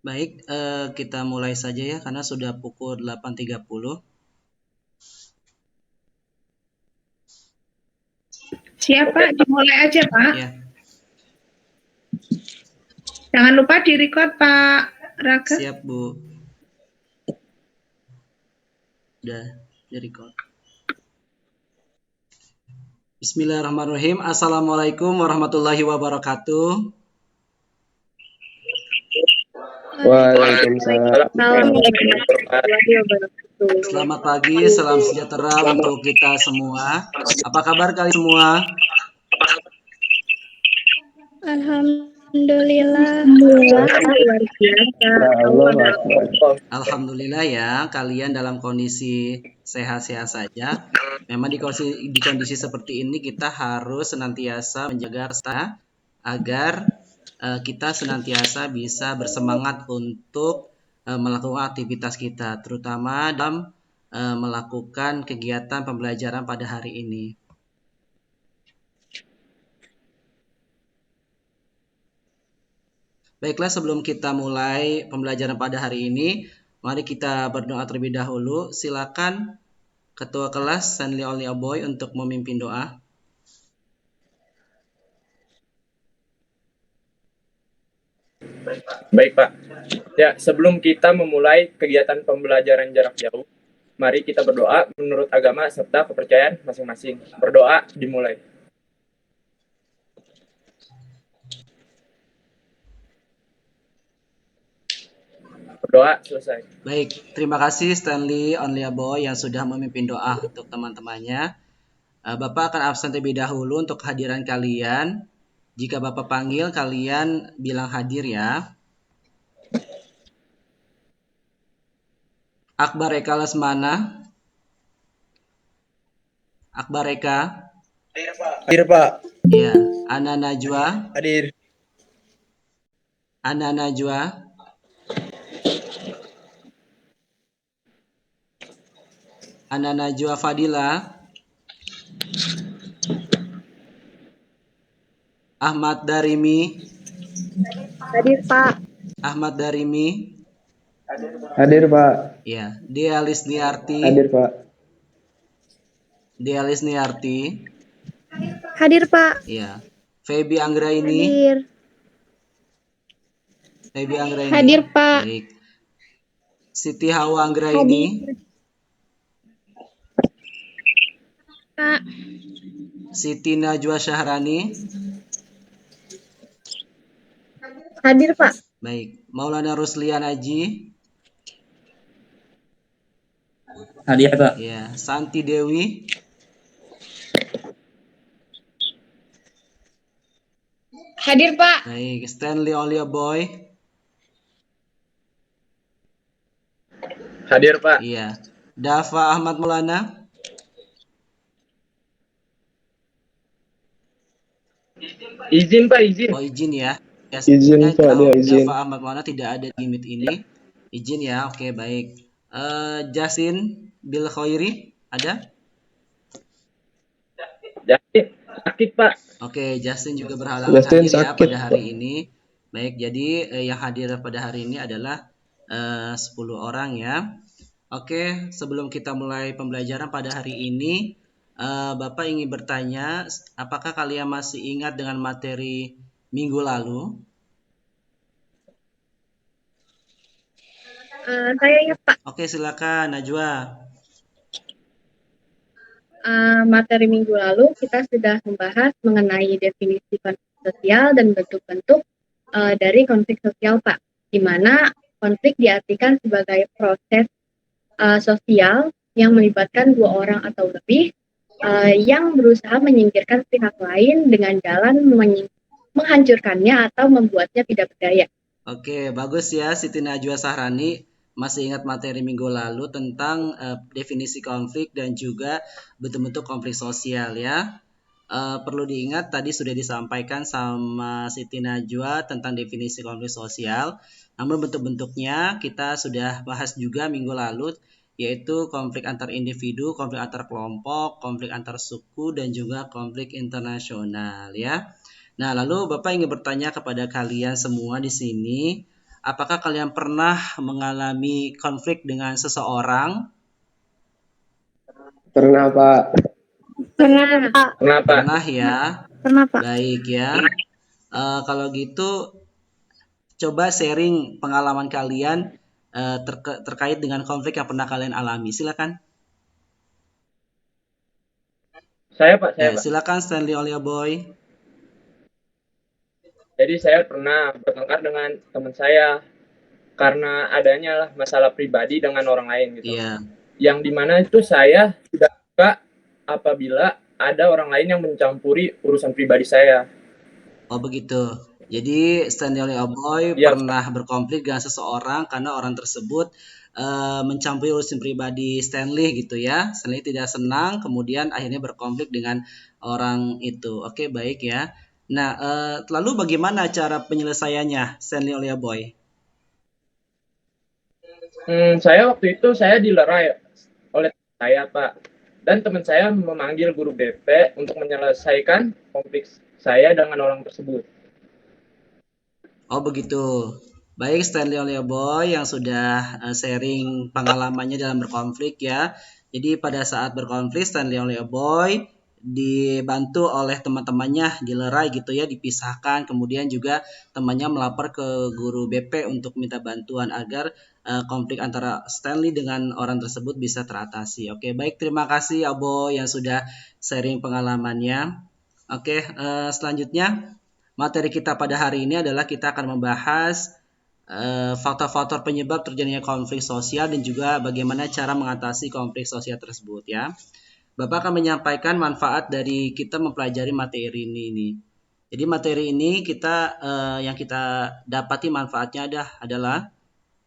Baik, kita mulai saja ya karena sudah pukul 8.30. Siap Pak, dimulai aja Pak. Ya, Jangan lupa di-record Pak Raga. siap Bu. Udah di-record. Bismillahirrahmanirrahim. Assalamualaikum warahmatullahi wabarakatuh. Waalaikumsalam. Selamat pagi, salam sejahtera untuk kita semua. Apa kabar kalian semua? Alhamdulillah luar biasa. Allahu Akbar. Alhamdulillah ya, kalian dalam kondisi sehat-sehat saja. Memang di kondisi seperti ini kita harus senantiasa menjaga kesehatan agar kita senantiasa bisa bersemangat untuk melakukan aktivitas kita, terutama dalam melakukan kegiatan pembelajaran pada hari ini. Baiklah, sebelum kita mulai pembelajaran pada hari ini, mari kita berdoa terlebih dahulu. Silakan Ketua kelas Stanley Oliaboy untuk memimpin doa. Baik Pak. Ya, sebelum kita memulai kegiatan pembelajaran jarak jauh, mari kita berdoa menurut agama serta kepercayaan masing-masing. Berdoa dimulai. Berdoa selesai. Baik, terima kasih Stanley Oliaboy yang sudah memimpin doa untuk teman-temannya. Bapak akan absen terlebih dahulu untuk kehadiran kalian. Jika Bapak panggil, kalian bilang hadir ya. Akbar Eka Lesmana. Akbar Eka. Hadir Pak. Ya, Ana Najwa. Hadir. Ana Najwa. Ana Najwa Fadila. Ahmad Darimi. Hadir Pak. Ahmad Darimi. Hadir Pak. Ya, Dialis Niarti. Hadir Pak. Dialis Niarti. Hadir Pak. Ya. Feby Anggraini. Hadir. Feby Anggraini. Hadir Pak. Baik. Siti Hawa Anggraini. Pak. Siti Najwa Syahrani. Hadir Pak. Baik. Maulana Ruslian Aji. Hadir Pak. Ya. Santi Dewi. Hadir Pak. Baik. Stanley Oliaboy. Hadir Pak. Iya. Dava Ahmad Maulana. Izin Pak, izin. Oh, izin ya. Ya, Izin, Pak, kalau dia izin. Dava Ahmad Maulana tidak ada limit ini. Izin ya. Oke, baik. Jasin Bil Khairi ada? Jadi sakit Pak. Oke, Justin juga berhalangan Justin hadir ya sakit, pada hari ini. Baik, jadi yang hadir pada hari ini adalah 10 orang ya. Oke, sebelum kita mulai pembelajaran pada hari ini, Bapak ingin bertanya, apakah kalian masih ingat dengan materi minggu lalu? Saya ingat Pak. Oke, silakan Najwa. Materi minggu lalu kita sudah membahas mengenai definisi konflik sosial dan bentuk-bentuk dari konflik sosial Pak, di mana konflik diartikan sebagai proses sosial yang melibatkan dua orang atau lebih yang berusaha menyingkirkan pihak lain dengan jalan menghancurkannya atau membuatnya tidak berdaya. Oke, bagus ya Siti Najwa Sahrani. Masih ingat materi minggu lalu tentang definisi konflik dan juga bentuk-bentuk konflik sosial ya. Perlu diingat tadi sudah disampaikan sama Siti Najwa tentang definisi konflik sosial. Namun bentuk-bentuknya kita sudah bahas juga minggu lalu, yaitu konflik antar individu, konflik antar kelompok, konflik antar suku, dan juga konflik internasional ya. Nah, lalu Bapak ingin bertanya kepada kalian semua di sini, apakah kalian pernah mengalami konflik dengan seseorang? Pernah, Pak. Pernah, Pak. Kenapa? Pernah ya. Pernah, Pak. Baik ya. Kalau gitu coba sharing pengalaman kalian terkait dengan konflik yang pernah kalian alami. Silakan. Saya, Pak. Silakan Stanley Olia Boy. Jadi saya pernah bertengkar dengan teman saya karena adanya lah masalah pribadi dengan orang lain gitu. Iya. Yang dimana itu saya tidak suka apabila ada orang lain yang mencampuri urusan pribadi saya. Oh begitu. Jadi Stanley Olia Boy Iya, pernah berkonflik dengan seseorang karena orang tersebut mencampuri urusan pribadi Stanley gitu ya. Stanley tidak senang, kemudian akhirnya berkonflik dengan orang itu. Oke, baik ya. Nah, lalu bagaimana cara penyelesaiannya, Stanley Olia Boy? Saya waktu itu saya dilerai oleh saya, Pak. Dan teman saya memanggil guru BP untuk menyelesaikan konflik saya dengan orang tersebut. Oh begitu. Baik Stanley Olia Boy yang sudah sharing pengalamannya dalam berkonflik ya. Jadi pada saat berkonflik Stanley Olia Boy dibantu oleh teman-temannya, dilerai gitu ya, dipisahkan. Kemudian juga temannya melapor ke guru BP untuk minta bantuan agar konflik antara Stanley dengan orang tersebut bisa teratasi. Oke, baik, terima kasih Abo yang sudah sharing pengalamannya. Oke, selanjutnya materi kita pada hari ini adalah kita akan membahas faktor-faktor penyebab terjadinya konflik sosial dan juga bagaimana cara mengatasi konflik sosial tersebut ya. Bapak akan menyampaikan manfaat dari kita mempelajari materi ini. Jadi materi ini yang kita dapati manfaatnya adalah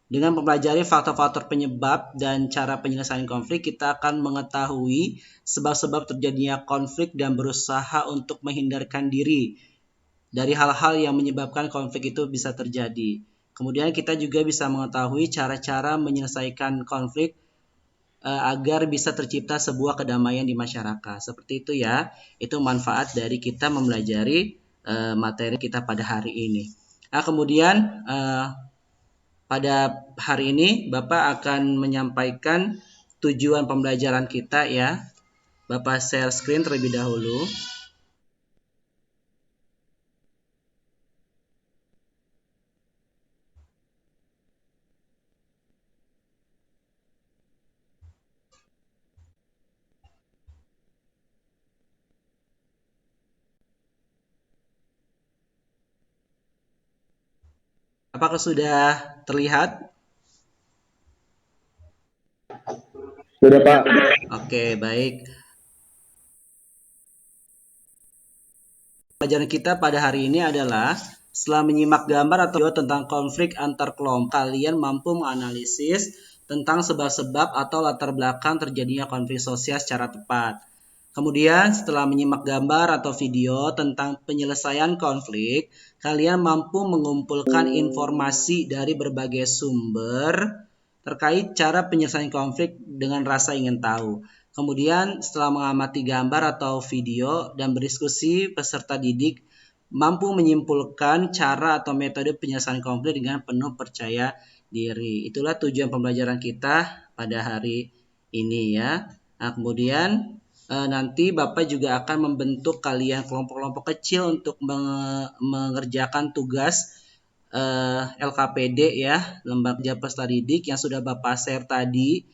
dengan mempelajari faktor-faktor penyebab dan cara penyelesaian konflik, kita akan mengetahui sebab-sebab terjadinya konflik dan berusaha untuk menghindarkan diri dari hal-hal yang menyebabkan konflik itu bisa terjadi. Kemudian kita juga bisa mengetahui cara-cara menyelesaikan konflik agar bisa tercipta sebuah kedamaian di masyarakat. Seperti itu ya. Itu manfaat dari kita mempelajari materi kita pada hari ini. Nah, kemudian pada hari ini Bapak akan menyampaikan tujuan pembelajaran kita ya. Bapak share screen terlebih dahulu. Apakah sudah terlihat? Sudah, Pak. Oke, baik. Pelajaran kita pada hari ini adalah setelah menyimak gambar atau video tentang konflik antar kelompok, kalian mampu menganalisis tentang sebab-sebab atau latar belakang terjadinya konflik sosial secara tepat. Kemudian setelah menyimak gambar atau video tentang penyelesaian konflik, kalian mampu mengumpulkan informasi dari berbagai sumber terkait cara penyelesaian konflik dengan rasa ingin tahu. Kemudian setelah mengamati gambar atau video dan berdiskusi, peserta didik mampu menyimpulkan cara atau metode penyelesaian konflik dengan penuh percaya diri. Itulah tujuan pembelajaran kita pada hari ini ya. Nah, kemudian nanti Bapak juga akan membentuk kalian kelompok-kelompok kecil untuk mengerjakan tugas LKPD ya, Lembaga Kerja Peserta Didik yang sudah Bapak share tadi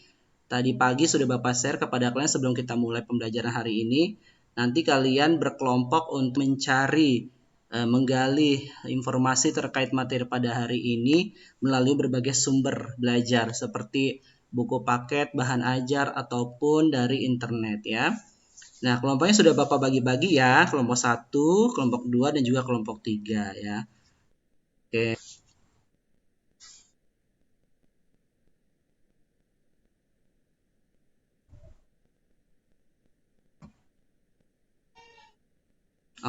pagi sudah Bapak share kepada kalian sebelum kita mulai pembelajaran hari ini. Nanti kalian berkelompok untuk mencari menggali informasi terkait materi pada hari ini melalui berbagai sumber belajar seperti buku paket, bahan ajar, ataupun dari internet ya. Nah, kelompoknya sudah Bapak bagi-bagi ya, kelompok 1, kelompok 2, dan juga kelompok 3 ya. Oke.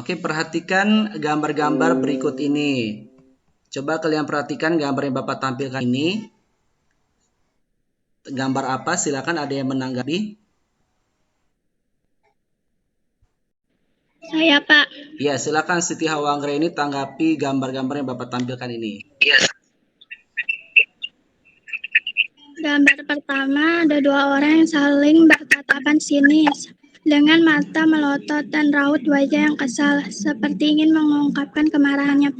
Oke, perhatikan gambar-gambar berikut ini. Coba kalian perhatikan gambar yang Bapak tampilkan ini. Gambar apa? Silakan ada yang menanggapi. Saya, Pak. Ya, silakan Siti Hawanggra ini tanggapi gambar-gambar yang Bapak tampilkan ini. Gambar pertama ada dua orang yang saling bertatapan sinis dengan mata melotot dan raut wajah yang kesal, seperti ingin mengungkapkan kemarahannya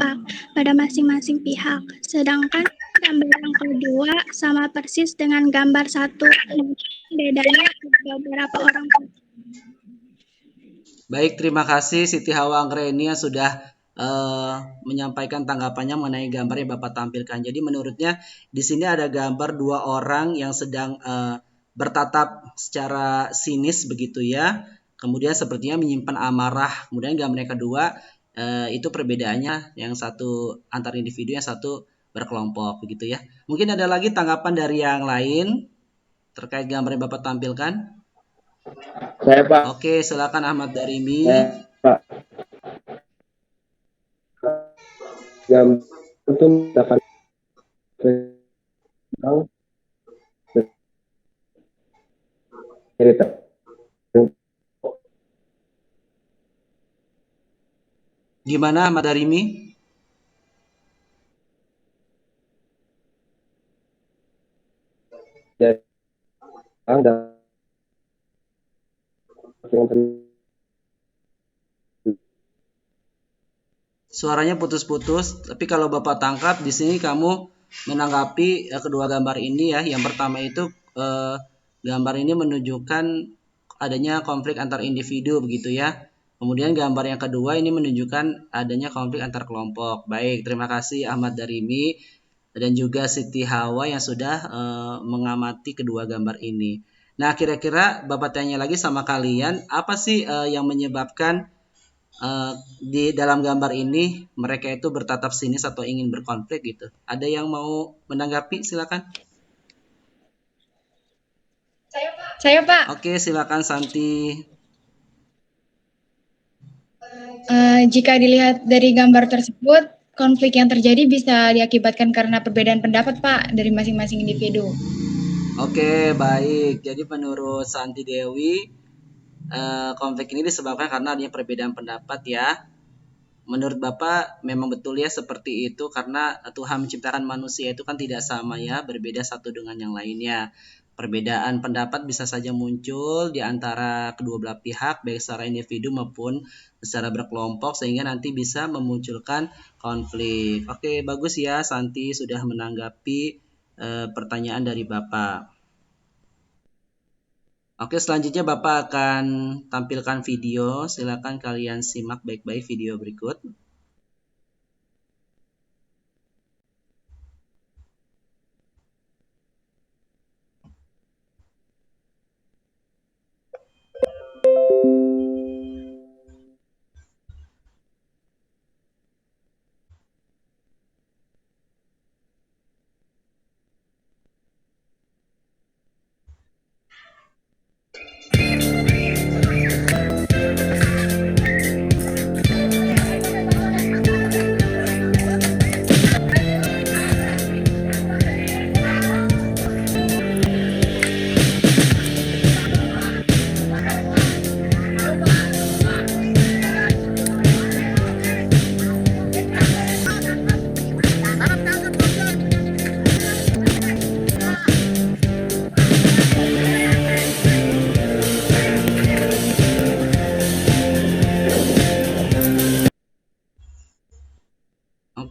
pada masing-masing pihak. Sedangkan gambar yang kedua sama persis dengan gambar satu, bedanya beberapa orang. Baik, terima kasih Siti Hawa Anggreni yang sudah menyampaikan tanggapannya mengenai gambar yang Bapak tampilkan. Jadi menurutnya di sini ada gambar dua orang yang sedang bertatap secara sinis begitu ya. Kemudian sepertinya menyimpan amarah. Kemudian gambar yang kedua itu perbedaannya, yang satu antar individu, yang satu berkelompok begitu ya. Mungkin ada lagi tanggapan dari yang lain terkait gambar yang Bapak tampilkan? Saya Pak. Oke, silakan Ahmad Darimi. Saya Pak. Gambar itu dapat cerita. Gimana Ahmad Darimi? Ya, Anda. Suaranya putus-putus, tapi kalau Bapak tangkap di sini kamu menanggapi kedua gambar ini ya. Yang pertama itu gambar ini menunjukkan adanya konflik antar individu begitu ya. Kemudian gambar yang kedua ini menunjukkan adanya konflik antar kelompok. Baik, terima kasih Ahmad Darimi dan juga Siti Hawa yang sudah mengamati kedua gambar ini. Nah, kira-kira Bapak tanya lagi sama kalian, apa sih yang menyebabkan di dalam gambar ini mereka itu bertatap sinis atau ingin berkonflik gitu? Ada yang mau menanggapi? Silakan. Saya Pak. Oke, silakan Santi. Jika dilihat dari gambar tersebut, konflik yang terjadi bisa diakibatkan karena perbedaan pendapat Pak dari masing-masing individu. Oke, baik. Jadi menurut Santi Dewi, konflik ini disebabkan karena adanya perbedaan pendapat ya. Menurut Bapak memang betul ya seperti itu, karena Tuhan menciptakan manusia itu kan tidak sama ya, berbeda satu dengan yang lainnya. Perbedaan pendapat bisa saja muncul di antara kedua belah pihak, baik secara individu maupun secara berkelompok, sehingga nanti bisa memunculkan konflik. Oke, bagus ya Santi sudah menanggapi pertanyaan dari Bapak. Oke, selanjutnya Bapak akan tampilkan video. Silakan kalian simak baik-baik video berikut.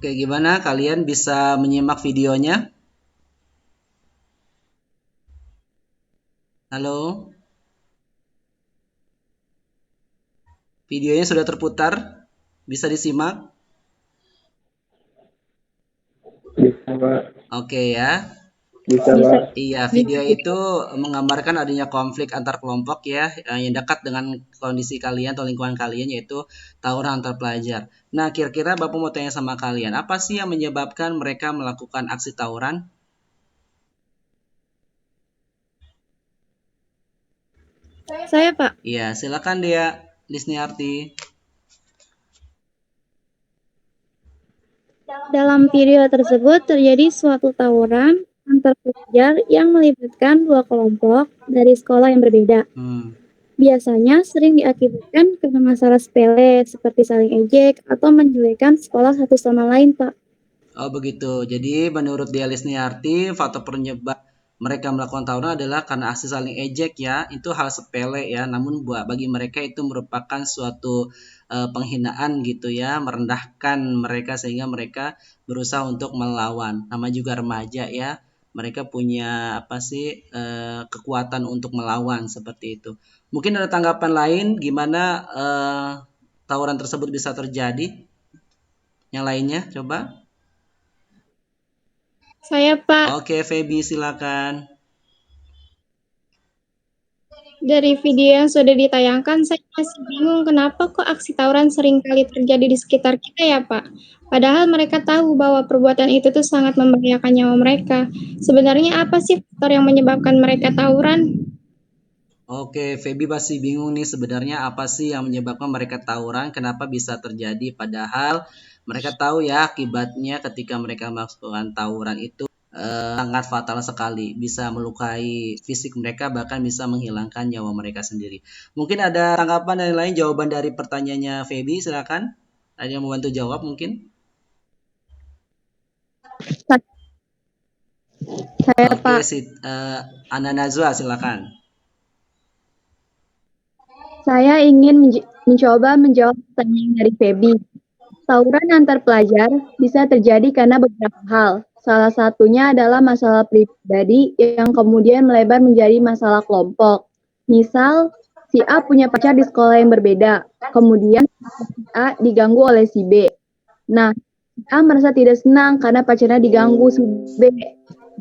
Oke, gimana kalian bisa menyimak videonya? Halo? Videonya sudah terputar? Bisa disimak? Bisa Pak. Oke ya. Bisa Pak. Iya, video itu menggambarkan adanya konflik antar kelompok ya, yang dekat dengan kondisi kalian atau lingkungan kalian, yaitu tawuran antar pelajar. Nah, kira-kira Bapak mau tanya sama kalian, apa sih yang menyebabkan mereka melakukan aksi tawuran? Saya Pak. Iya, silakan dia, Lisniarti. Dalam video tersebut terjadi suatu tawuran antar pelajar yang melibatkan dua kelompok dari sekolah yang berbeda. Biasanya sering diakibatkan karena masalah sepele seperti saling ejek atau menjelekkan sekolah satu sama lain, Pak. Oh begitu. Jadi menurut dia Lisniarti, faktor penyebab mereka melakukan tawuran adalah karena aksi saling ejek ya. Itu hal sepele ya, namun bagi mereka itu merupakan suatu penghinaan gitu ya, merendahkan mereka sehingga mereka berusaha untuk melawan. Nama juga remaja ya. Mereka punya kekuatan untuk melawan seperti itu. Mungkin ada tanggapan lain gimana tawuran tersebut bisa terjadi? Yang lainnya coba. Saya, Pak. Oke, Feby silakan. Dari video yang sudah ditayangkan, saya masih bingung kenapa kok aksi tawuran sering kali terjadi di sekitar kita ya, Pak. Padahal mereka tahu bahwa perbuatan itu tuh sangat membahayakan nyawa mereka. Sebenarnya apa sih faktor yang menyebabkan mereka tawuran? Oke, Feby masih bingung nih sebenarnya apa sih yang menyebabkan mereka tawuran, kenapa bisa terjadi padahal mereka tahu ya akibatnya ketika mereka melakukan tawuran itu sangat fatal sekali, bisa melukai fisik mereka bahkan bisa menghilangkan nyawa mereka sendiri. Mungkin ada tanggapan dan lain jawaban dari pertanyaannya Feby, silakan. Ada yang membantu jawab mungkin? Saya, Oke, Pak. Ana Najwa silakan. Saya ingin mencoba menjawab pertanyaan dari Feby. Tawuran antar pelajar bisa terjadi karena beberapa hal. Salah satunya adalah masalah pribadi yang kemudian melebar menjadi masalah kelompok. Misal, si A punya pacar di sekolah yang berbeda, kemudian si A diganggu oleh si B. Nah, si A merasa tidak senang karena pacarnya diganggu si B.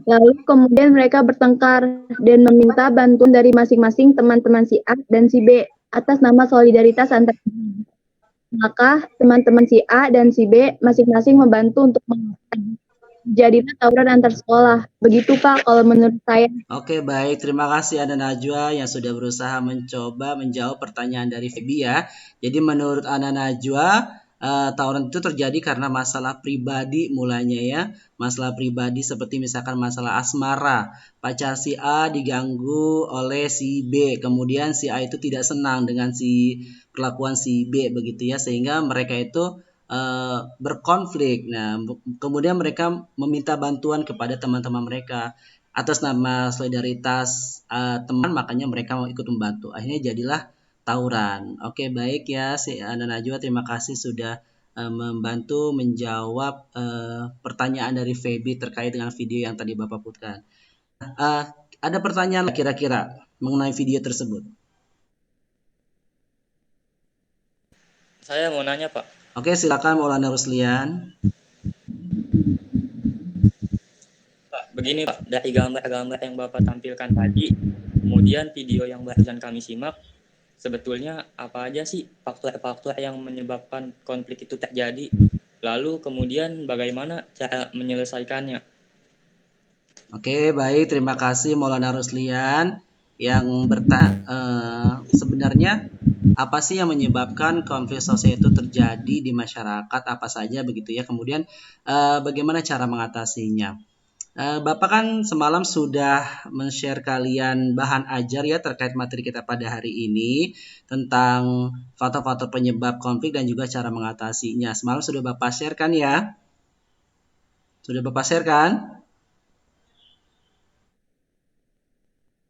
Lalu kemudian mereka bertengkar dan meminta bantuan dari masing-masing teman-teman si A dan si B atas nama solidaritas antar. Maka teman-teman si A dan si B masing-masing membantu untuk mengatasi. Jadilah tawuran antar sekolah. Begitu Pak kalau menurut saya. Oke, baik. Terima kasih Ana Najwa yang sudah berusaha mencoba menjawab pertanyaan dari Feby ya. Jadi menurut Ana Najwa, tawuran itu terjadi karena masalah pribadi mulanya ya. Masalah pribadi seperti misalkan masalah asmara. Pacar si A diganggu oleh si B. Kemudian si A itu tidak senang dengan perlakuan si B begitu ya. Sehingga mereka itu berkonflik. Nah, kemudian mereka meminta bantuan kepada teman-teman mereka atas nama solidaritas teman, makanya mereka mau ikut membantu. Akhirnya jadilah tawuran. Oke, baik ya si Ana Najwa, terima kasih sudah membantu menjawab pertanyaan dari Feby terkait dengan video yang tadi Bapak putkan. Ada pertanyaan kira-kira mengenai video tersebut? Saya mau nanya, Pak. Oke, silakan Maulana Ruslian. Pak, begini Pak, dari gambar-gambar yang Bapak tampilkan tadi, kemudian video yang barusan kami simak, sebetulnya apa aja sih faktor-faktor yang menyebabkan konflik itu terjadi? Lalu kemudian bagaimana cara menyelesaikannya? Oke, baik. Terima kasih Maulana Ruslian yang sebenarnya apa sih yang menyebabkan konflik sosial itu terjadi di masyarakat, apa saja begitu ya. Kemudian bagaimana cara mengatasinya. Bapak kan semalam sudah men-share kalian bahan ajar ya terkait materi kita pada hari ini tentang faktor-faktor penyebab konflik dan juga cara mengatasinya. Semalam sudah Bapak share kan ya? Sudah Bapak share kan?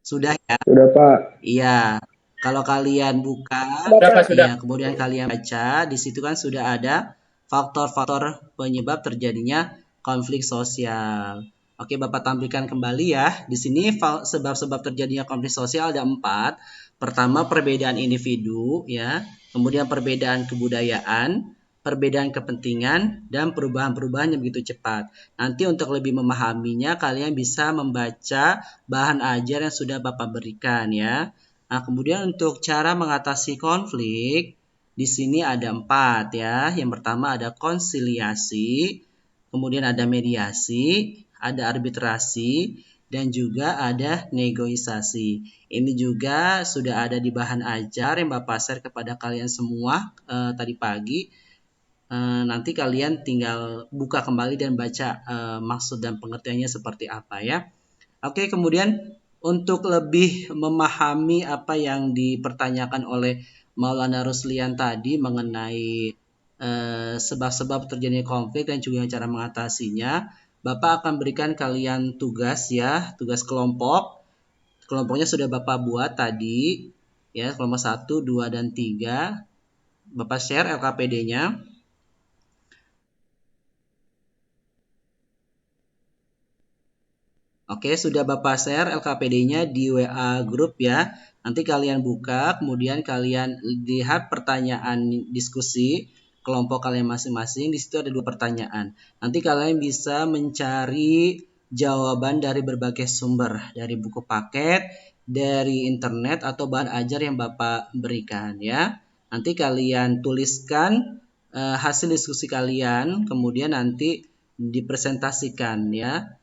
Sudah ya? Sudah Pak. Iya. Kalau kalian buka, Sudah Pak, sudah. ya, kemudian kalian baca, di situ kan sudah ada faktor-faktor penyebab terjadinya konflik sosial. Oke, Bapak tampilkan kembali ya. Di sini sebab-sebab terjadinya konflik sosial ada 4. Pertama, perbedaan individu, ya. Kemudian perbedaan kebudayaan, perbedaan kepentingan, dan perubahan-perubahan yang begitu cepat. Nanti untuk lebih memahaminya, kalian bisa membaca bahan ajar yang sudah Bapak berikan ya. Nah, kemudian untuk cara mengatasi konflik, di sini ada 4 ya. Yang pertama ada konsiliasi, kemudian ada mediasi, ada arbitrasi, dan juga ada negosiasi. Ini juga sudah ada di bahan ajar yang Bapak share kepada kalian semua tadi pagi. Nanti kalian tinggal buka kembali dan baca maksud dan pengertiannya seperti apa ya. Oke, kemudian untuk lebih memahami apa yang dipertanyakan oleh Maulana Ruslian tadi mengenai sebab-sebab terjadinya konflik dan juga cara mengatasinya, Bapak akan berikan kalian tugas ya, tugas kelompok. Kelompoknya sudah Bapak buat tadi, ya, kelompok 1, 2, dan 3. Bapak share LKPD-nya. Oke, sudah Bapak share LKPD-nya di WA grup ya. Nanti kalian buka, kemudian kalian lihat pertanyaan diskusi kelompok kalian masing-masing. Di situ ada 2 pertanyaan. Nanti kalian bisa mencari jawaban dari berbagai sumber, dari buku paket, dari internet, atau bahan ajar yang Bapak berikan ya. Nanti kalian tuliskan hasil diskusi kalian, kemudian nanti dipresentasikan ya.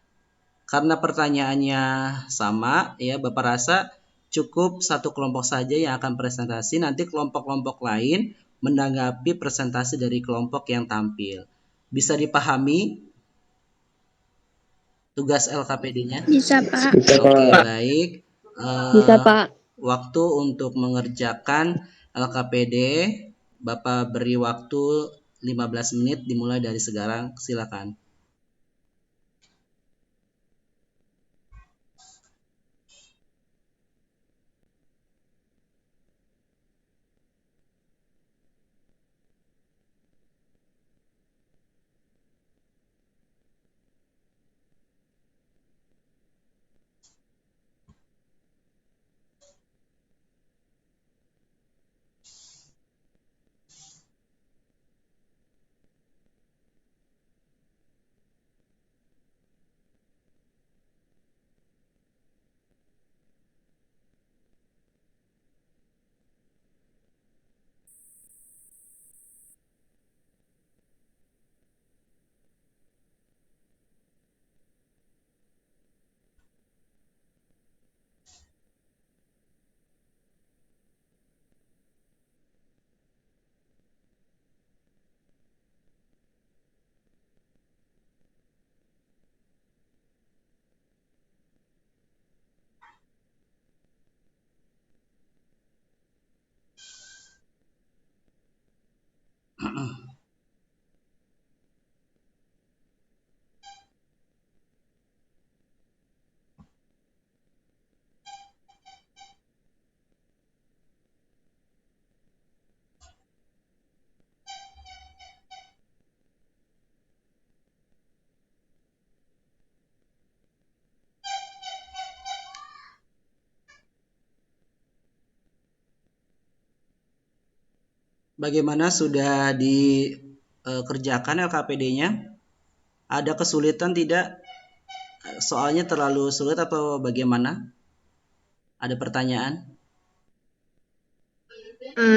Karena pertanyaannya sama, ya Bapak rasa cukup satu kelompok saja yang akan presentasi. Nanti kelompok-kelompok lain menanggapi presentasi dari kelompok yang tampil. Bisa dipahami tugas LKPD-nya? Bisa, Pak. Bisa, Oke, Pak. baik. Bisa, Pak. Waktu untuk mengerjakan LKPD, Bapak beri waktu 15 menit dimulai dari sekarang. Silakan. Bagaimana, sudah dikerjakan LKPD-nya? Ada kesulitan tidak? Soalnya terlalu sulit atau bagaimana? Ada pertanyaan?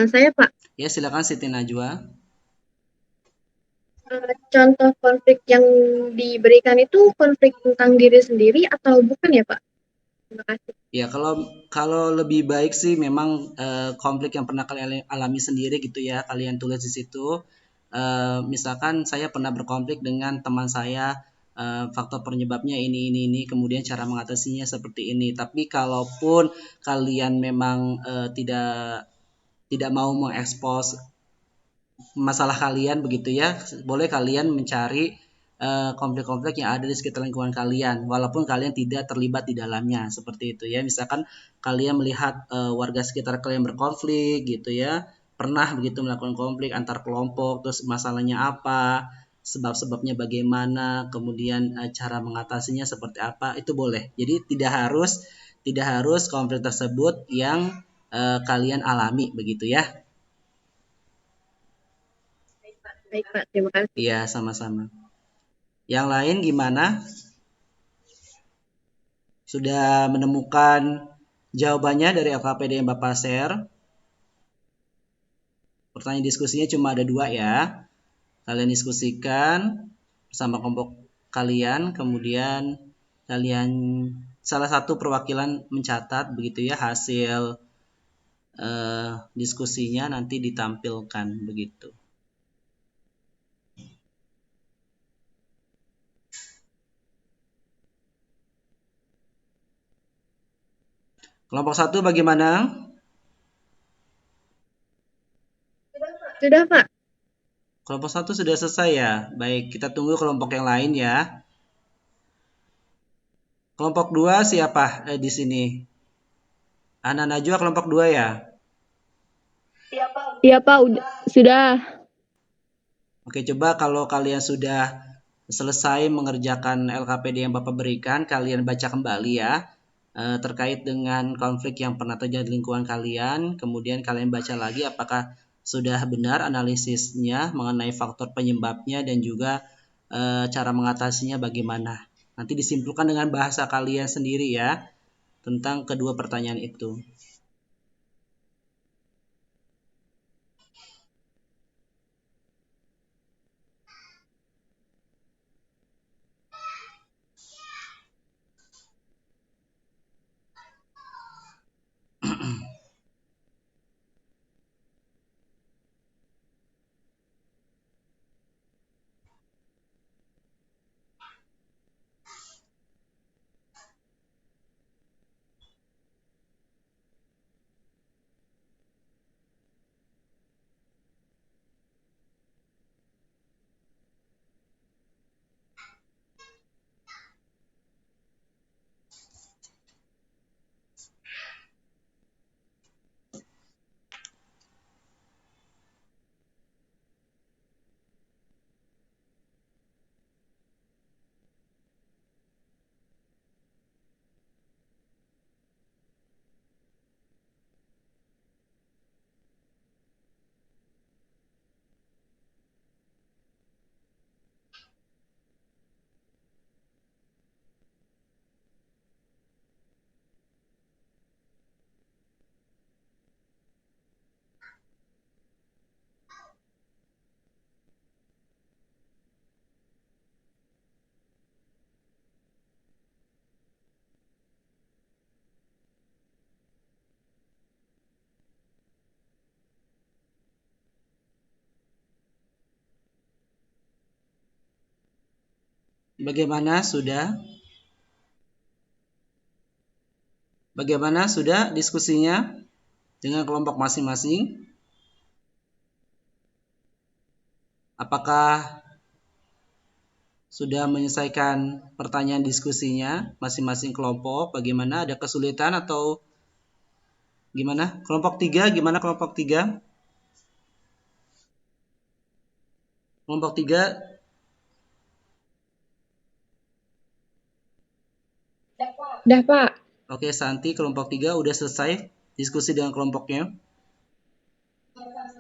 Saya, Pak. Ya, silakan Siti Najwa. Contoh konflik yang diberikan itu konflik tentang diri sendiri atau bukan ya, Pak? Terima kasih. Ya, kalau lebih baik sih memang konflik yang pernah kalian alami sendiri gitu ya, kalian tulis di situ. Misalkan saya pernah berkonflik dengan teman saya, faktor penyebabnya ini, kemudian cara mengatasinya seperti ini. Tapi kalaupun kalian memang tidak mau mengekspos masalah kalian begitu ya, boleh kalian mencari konflik-konflik yang ada di sekitar lingkungan kalian, walaupun kalian tidak terlibat di dalamnya, seperti itu ya. Misalkan kalian melihat warga sekitar kalian berkonflik gitu ya, pernah begitu melakukan konflik antar kelompok, terus masalahnya apa, sebab-sebabnya bagaimana, kemudian cara mengatasinya seperti apa, itu boleh. Jadi tidak harus konflik tersebut yang kalian alami begitu ya. Baik, Pak. Terima kasih. Iya, sama-sama. Yang lain gimana? Sudah menemukan jawabannya dari LKPD yang Bapak share? Pertanyaan diskusinya cuma ada 2 ya. Kalian diskusikan bersama kelompok kalian, kemudian kalian salah satu perwakilan mencatat begitu ya hasil diskusinya, nanti ditampilkan begitu. Kelompok 1 bagaimana? Sudah, Pak. Kelompok 1 sudah selesai ya. Baik, kita tunggu kelompok yang lain ya. Kelompok 2 siapa di sini? Ana Najwa kelompok 2 ya? Iya Pak, sudah. Oke, coba kalau kalian sudah selesai mengerjakan LKPD yang Bapak berikan, kalian baca kembali ya, terkait dengan konflik yang pernah terjadi di lingkungan kalian, kemudian kalian baca lagi apakah sudah benar analisisnya mengenai faktor penyebabnya dan juga cara mengatasinya bagaimana. Nanti disimpulkan dengan bahasa kalian sendiri ya, tentang kedua pertanyaan itu. Bagaimana sudah? Bagaimana sudah diskusinya dengan kelompok masing-masing? Apakah sudah menyelesaikan pertanyaan diskusinya masing-masing kelompok? Bagaimana? Ada kesulitan atau gimana? Kelompok 3 gimana kelompok 3? Kelompok 3 Udah Pak. Oke, Santi kelompok 3 udah selesai diskusi dengan kelompoknya?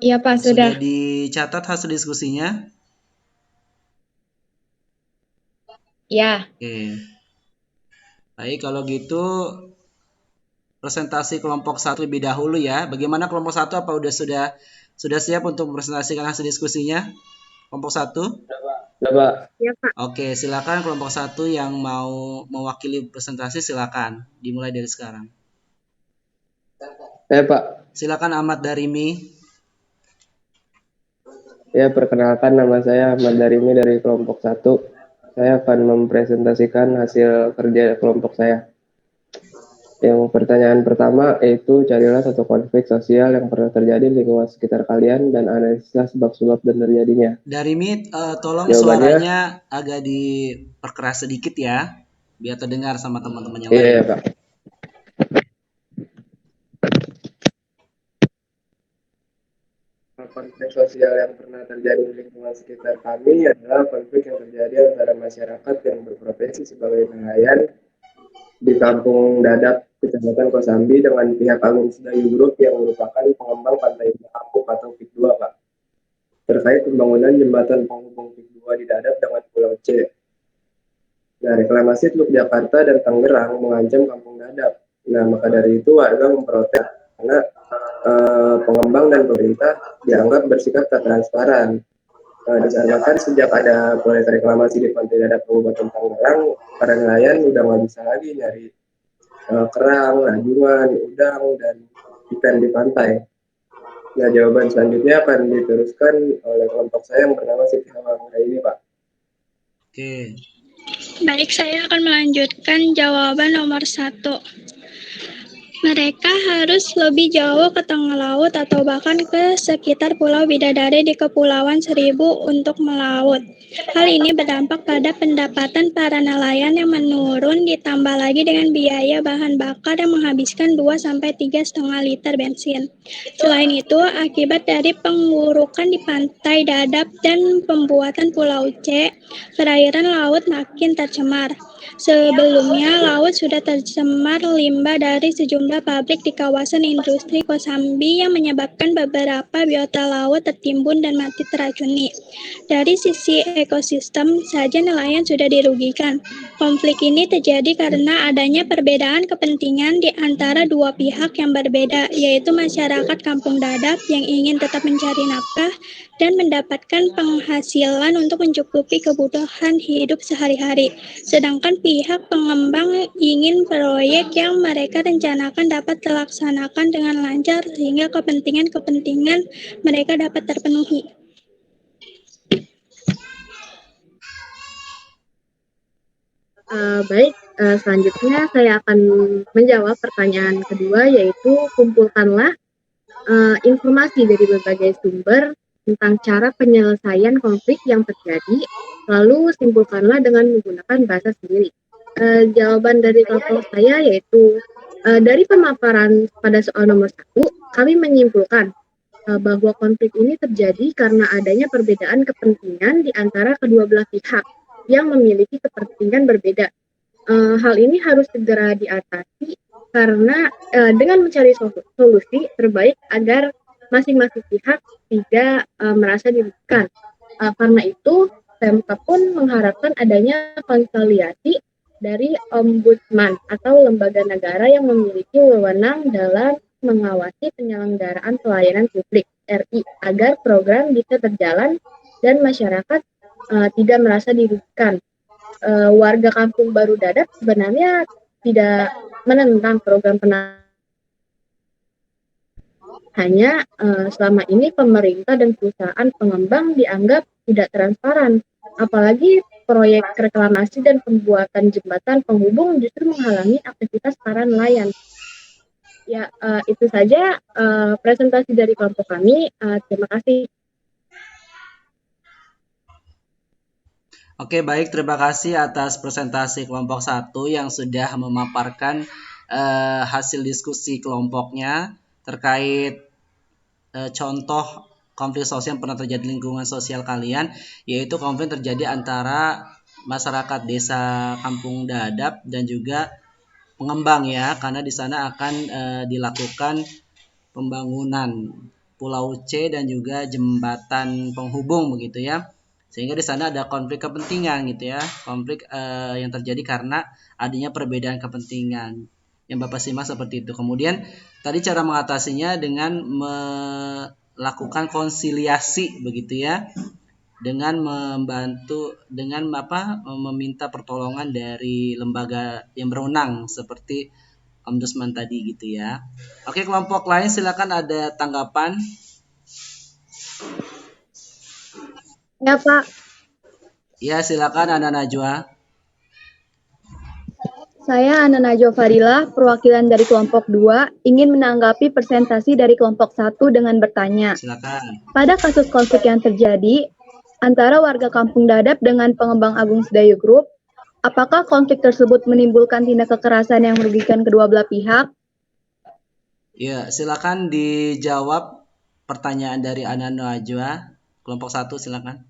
Iya Pak, Sudah sudah. dicatat hasil diskusinya? Ya. Oke. Baik, kalau gitu presentasi kelompok 1 lebih dahulu ya. Bagaimana kelompok 1, apa sudah siap untuk mempresentasikan hasil diskusinya? Kelompok 1? Udah, Pak. Ya, Pak. Oke, silakan kelompok 1 yang mau mewakili presentasi silakan. Dimulai dari sekarang. Saya Pak. Silakan Ahmad Darimi. Ya, perkenalkan nama saya Ahmad Darimi dari kelompok 1. Saya akan mempresentasikan hasil kerja kelompok saya. Yang pertanyaan pertama yaitu carilah satu konflik sosial yang pernah terjadi di lingkungan sekitar kalian dan analisa sebab-sebab dan terjadinya. Darimi, tolong Jawabannya, suaranya agak diperkeras sedikit ya, biar terdengar sama teman-teman yang lain. Iya, Pak. Konflik sosial yang pernah terjadi di lingkungan sekitar kami adalah konflik yang terjadi antara masyarakat yang berprofesi sebagai nelayan di Kampung Dadap, Kecamatan Kosambi dengan pihak Agung Sedayu Group yang merupakan pengembang pantai apung atau PIK 2, Pak. Terkait pembangunan jembatan penghubung PIK 2 di Dadap dengan Pulau C. Nah, reklamasi Teluk Jakarta dan Tangerang mengancam Kampung Dadap. Nah, maka dari itu warga memprotes karena pengembang dan pemerintah dianggap bersikap tak transparan. Dikarenakan sejak ada proyek reklamasi di Pantai Dadap Kabupaten Tangerang, para nelayan udah nggak bisa lagi nyari kerang, rajungan, udang, dan ikan di pantai. Nah, jawaban selanjutnya akan diteruskan oleh kelompok saya yang bernama Siti Hawangga ini, Pak. Baik, saya akan melanjutkan jawaban nomor 1. Mereka harus lebih jauh ke tengah laut atau bahkan ke sekitar Pulau Bidadari di Kepulauan Seribu untuk melaut. Hal ini berdampak pada pendapatan para nelayan yang menurun, ditambah lagi dengan biaya bahan bakar yang menghabiskan 2-3,5 liter bensin. Selain itu, akibat dari pengurukan di pantai Dadap dan pembuatan Pulau C, perairan laut makin tercemar. Sebelumnya, laut sudah tercemar limbah dari sejumlah pabrik di kawasan industri Kosambi yang menyebabkan beberapa biota laut tertimbun dan mati teracuni. Dari sisi ekosistem saja nelayan sudah dirugikan. Konflik ini terjadi karena adanya perbedaan kepentingan di antara dua pihak yang berbeda, yaitu masyarakat Kampung Dadap yang ingin tetap mencari nafkah dan mendapatkan penghasilan untuk mencukupi kebutuhan hidup sehari-hari. Sedangkan pihak pengembang ingin proyek yang mereka rencanakan dapat terlaksanakan dengan lancar sehingga kepentingan-kepentingan mereka dapat terpenuhi. Baik, selanjutnya saya akan menjawab pertanyaan kedua, yaitu kumpulkanlah informasi dari berbagai sumber tentang cara penyelesaian konflik yang terjadi, lalu simpulkanlah dengan menggunakan bahasa sendiri. Jawaban dari kelompok saya yaitu dari pemaparan pada soal nomor 1, kami menyimpulkan bahwa konflik ini terjadi karena adanya perbedaan kepentingan di antara kedua belah pihak yang memiliki kepentingan berbeda. Hal ini harus segera diatasi karena dengan mencari solusi terbaik agar masing-masing pihak tidak merasa dirugikan. Karena itu, PMK pun mengharapkan adanya konsiliasi dari ombudsman atau lembaga negara yang memiliki wewenang dalam mengawasi penyelenggaraan pelayanan publik RI agar program bisa berjalan dan masyarakat tidak merasa dirugikan. Warga Kampung Baru Dadap sebenarnya tidak menentang program hanya selama ini pemerintah dan perusahaan pengembang dianggap tidak transparan, apalagi proyek reklamasi dan pembuatan jembatan penghubung justru menghalangi aktivitas para nelayan. Ya, itu saja presentasi dari kelompok kami. Terima kasih. Oke, baik. Terima kasih atas presentasi kelompok 1 yang sudah memaparkan hasil diskusi kelompoknya terkait contoh konflik sosial yang pernah terjadi di lingkungan sosial kalian, yaitu konflik terjadi antara masyarakat desa Kampung Dadap dan juga pengembang ya, karena di sana akan dilakukan pembangunan Pulau C dan juga jembatan penghubung begitu ya. Sehingga di sana ada konflik kepentingan gitu ya. Konflik yang terjadi karena adanya perbedaan kepentingan. Yang Bapak simak seperti itu. Kemudian tadi cara mengatasinya dengan melakukan konsiliasi begitu ya. Dengan membantu dengan meminta pertolongan dari lembaga yang berwenang seperti ombudsman tadi gitu ya. Oke, kelompok lain silakan ada tanggapan. Ya, Pak. Ya, silakan Ana Najwa. Saya Ana Najwa Fadila, perwakilan dari kelompok 2, ingin menanggapi presentasi dari kelompok 1 dengan bertanya. Silakan. Pada kasus konflik yang terjadi antara warga Kampung Dadap dengan pengembang Agung Sedayu Group, apakah konflik tersebut menimbulkan tindak kekerasan yang merugikan kedua belah pihak? Ya, silakan dijawab pertanyaan dari Ana Najwa. Kelompok 1 silakan.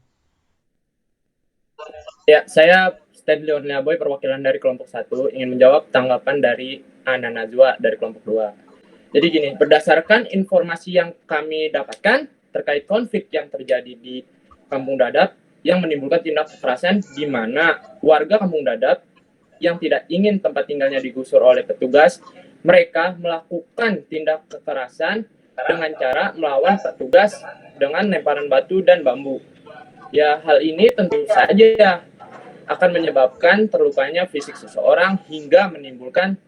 Ya, saya Stanley Orniaboy, perwakilan dari kelompok 1, ingin menjawab tanggapan dari Ana Najwa dari kelompok 2. Jadi gini, berdasarkan informasi yang kami dapatkan terkait konflik yang terjadi di Kampung Dadap yang menimbulkan tindak kekerasan di mana warga Kampung Dadap yang tidak ingin tempat tinggalnya digusur oleh petugas, mereka melakukan tindak kekerasan dengan cara melawan petugas dengan lemparan batu dan bambu. Ya, hal ini tentu saja akan menyebabkan terlukanya fisik seseorang hingga menimbulkan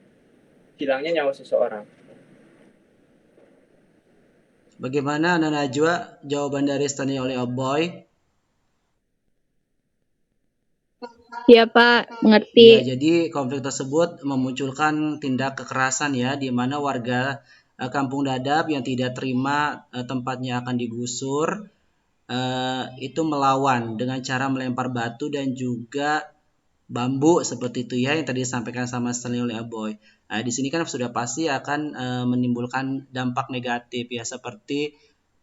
hilangnya nyawa seseorang. Bagaimana Ana Najwa jawaban dari Stanley oleh Boy? Iya Pak, Ya, mengerti. jadi konflik tersebut memunculkan tindak kekerasan ya, di mana warga kampung Dadap yang tidak terima tempatnya akan digusur itu melawan dengan cara melempar batu dan juga bambu seperti itu ya, yang tadi disampaikan sama Stanley oleh Aboy. Di sini kan sudah pasti akan menimbulkan dampak negatif ya, seperti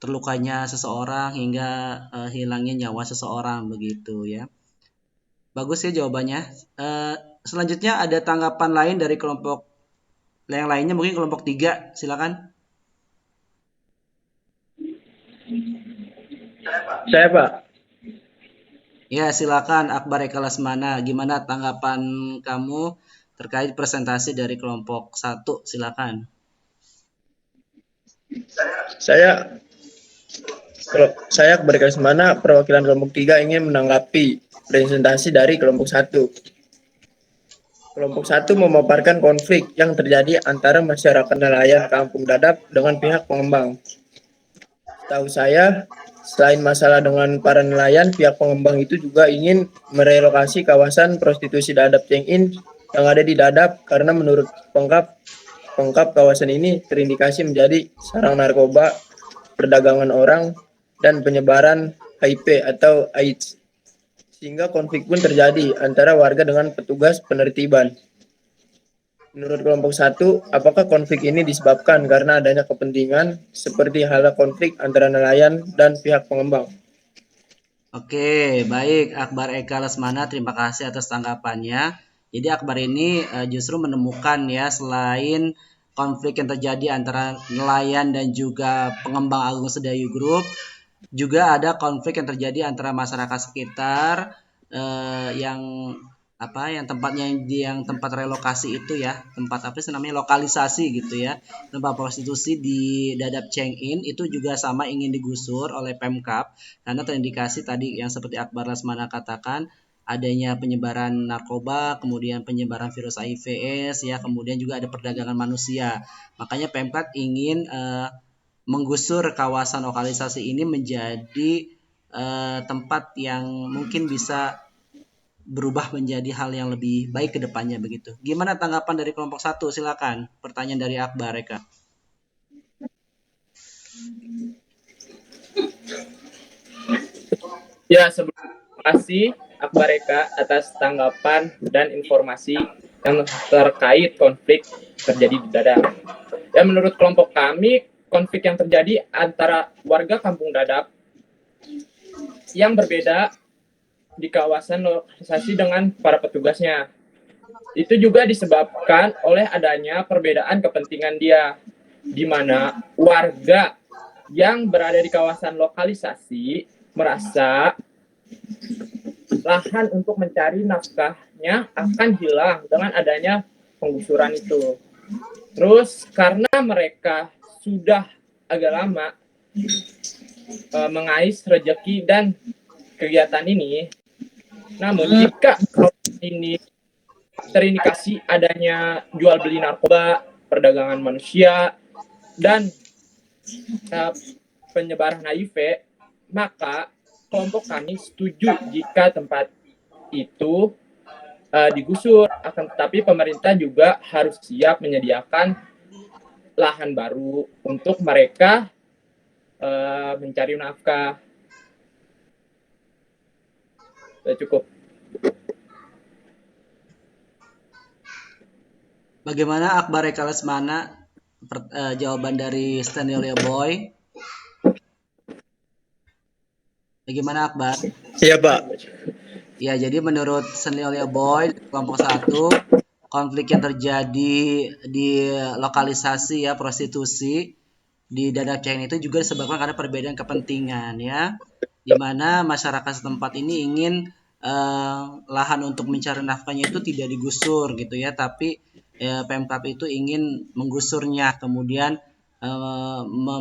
terlukanya seseorang hingga hilangnya nyawa seseorang begitu ya. Bagus ya jawabannya. Selanjutnya ada tanggapan lain dari kelompok yang lainnya, mungkin kelompok 3, silakan. Saya, Pak. Ya, silakan Akbar Eka Lesmana. Gimana tanggapan kamu terkait presentasi dari kelompok 1? Silakan. Saya Akbar Eka Lesmana, perwakilan kelompok 3 ingin menanggapi presentasi dari kelompok 1. Kelompok 1 memaparkan konflik yang terjadi antara masyarakat nelayan Kampung Dadap dengan pihak pengembang. Tahu saya, selain masalah dengan para nelayan, pihak pengembang itu juga ingin merelokasi kawasan prostitusi Dadap Cheng-in yang ada di Dadap karena menurut pengkap kawasan ini terindikasi menjadi sarang narkoba, perdagangan orang, dan penyebaran HIV atau AIDS. Sehingga konflik pun terjadi antara warga dengan petugas penertiban. Menurut kelompok 1, apakah konflik ini disebabkan karena adanya kepentingan seperti halnya konflik antara nelayan dan pihak pengembang? Oke, baik Akbar Eka Lesmana, terima kasih atas tanggapannya. Jadi Akbar ini justru menemukan ya, selain konflik yang terjadi antara nelayan dan juga pengembang Agung Sedayu Group, juga ada konflik yang terjadi antara masyarakat sekitar yang tempatnya yang tempat relokasi itu ya, tempat apa sih namanya, lokalisasi gitu ya, tempat prostitusi di Dadap Cheng-in itu juga sama ingin digusur oleh Pemkab karena terindikasi tadi yang seperti Akbar Lesmana katakan, adanya penyebaran narkoba, kemudian penyebaran virus HIV/AIDS ya, kemudian juga ada perdagangan manusia. Makanya Pemkab ingin menggusur kawasan lokalisasi ini menjadi tempat yang mungkin bisa berubah menjadi hal yang lebih baik ke depannya begitu. Gimana tanggapan dari kelompok 1? Silakan. Pertanyaan dari Akbar Eka. Ya, terima kasih Akbar Eka atas tanggapan dan informasi yang terkait konflik terjadi di Dadap. Ya, menurut kelompok kami, konflik yang terjadi antara warga Kampung Dadap yang berbeda di kawasan lokalisasi dengan para petugasnya. Itu juga disebabkan oleh adanya perbedaan kepentingan dia, di mana warga yang berada di kawasan lokalisasi merasa lahan untuk mencari nafkahnya akan hilang dengan adanya penggusuran itu. Terus karena mereka sudah agak lama mengais rezeki dan kegiatan ini, namun jika ini terindikasi adanya jual beli narkoba, perdagangan manusia, dan penyebaran HIV, maka kelompok kami setuju jika tempat itu digusur. Akan tetapi pemerintah juga harus siap menyediakan lahan baru untuk mereka mencari nafkah. Sudah cukup. Bagaimana Akbar Eka Lesmana jawaban dari Stanley Boy? Bagaimana Akbar? Iya Pak. Ya, jadi menurut Stanley Boy kelompok 1, konflik yang terjadi di lokalisasi ya prostitusi di Dadap Cheng itu juga disebabkan karena perbedaan kepentingan ya, di mana masyarakat setempat ini ingin lahan untuk mencari nafkahnya itu tidak digusur gitu ya, tapi Pemkab itu ingin menggusurnya, kemudian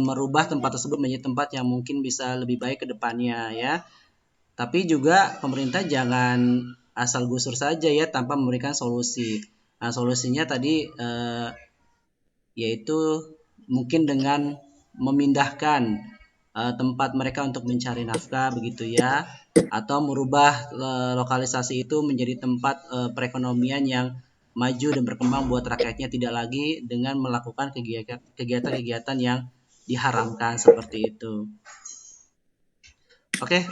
merubah tempat tersebut menjadi tempat yang mungkin bisa lebih baik ke depannya ya. Tapi juga pemerintah jangan asal gusur saja ya tanpa memberikan solusi. Nah, solusinya tadi yaitu mungkin dengan memindahkan tempat mereka untuk mencari nafkah begitu ya, atau merubah lokalisasi itu menjadi tempat perekonomian yang maju dan berkembang buat rakyatnya, tidak lagi dengan melakukan kegiatan-kegiatan yang diharamkan seperti itu. Oke,